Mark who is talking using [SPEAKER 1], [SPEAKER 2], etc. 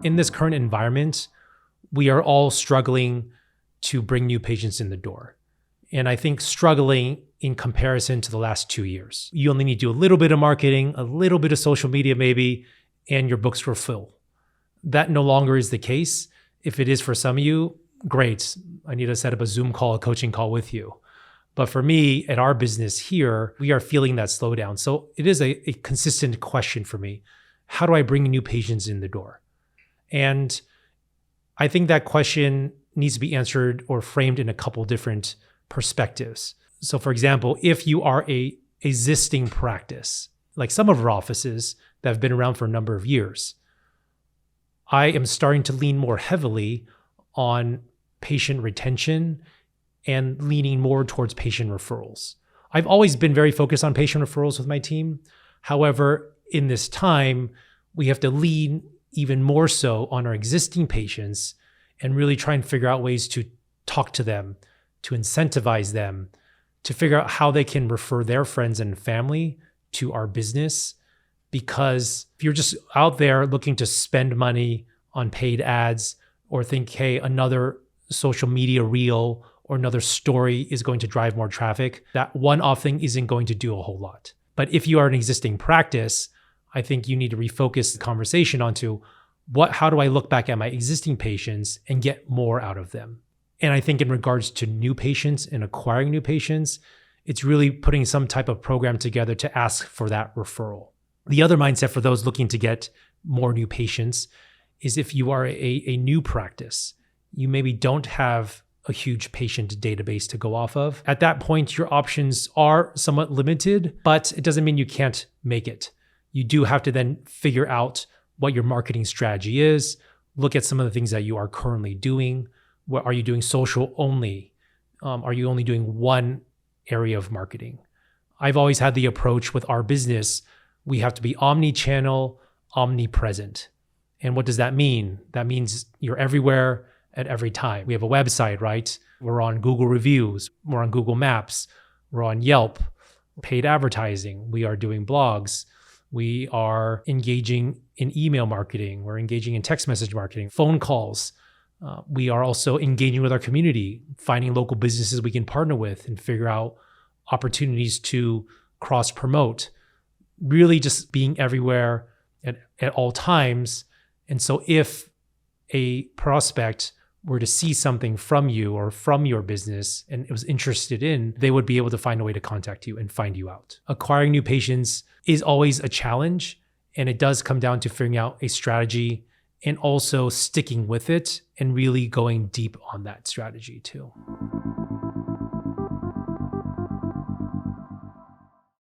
[SPEAKER 1] In this current environment, we are all struggling to bring new patients in the door. And I think struggling in comparison to the last 2 years. You only need to do a little bit of marketing, a little bit of social media maybe, and your books were full. That no longer is the case. If it is for some of you, great. I need to set up a Zoom call, a coaching call with you. But for me, at our business here, we are feeling that slowdown. So it is a consistent question for me. How do I bring new patients in the door? And I think that question needs to be answered or framed in a couple different perspectives. So for example, if you are a existing practice, like some of our offices that have been around for a number of years, I am starting to lean more heavily on patient retention and leaning more towards patient referrals. I've always been very focused on patient referrals with my team. However, in this time, we have to lean even more so on our existing patients and really try and figure out ways to talk to them, to incentivize them, to figure out how they can refer their friends and family to our business. Because if you're just out there looking to spend money on paid ads or think, hey, another social media reel or another story is going to drive more traffic, that one-off thing isn't going to do a whole lot. But if you are an existing practice, I think you need to refocus the conversation onto how do I look back at my existing patients and get more out of them? And I think in regards to new patients and acquiring new patients, it's really putting some type of program together to ask for that referral. The other mindset for those looking to get more new patients is if you are a new practice, you maybe don't have a huge patient database to go off of. At that point, your options are somewhat limited, but it doesn't mean you can't make it. You do have to then figure out what your marketing strategy is, look at some of the things that you are currently doing. What are you doing social only? Are you only doing one area of marketing? I've always had the approach with our business, we have to be omni-channel, omnipresent. And what does that mean? That means you're everywhere at every time. We have a website, right? We're on Google Reviews, we're on Google Maps, we're on Yelp, paid advertising, we are doing blogs, we are engaging in email marketing, we're engaging in text message marketing, phone calls. We are also engaging with our community, finding local businesses we can partner with and figure out opportunities to cross promote, really just being everywhere at all times. And so if a prospect were to see something from you or from your business and it was interested in, they would be able to find a way to contact you and find you out. Acquiring new patients is always a challenge, and it does come down to figuring out a strategy and also sticking with it and really going deep on that strategy too.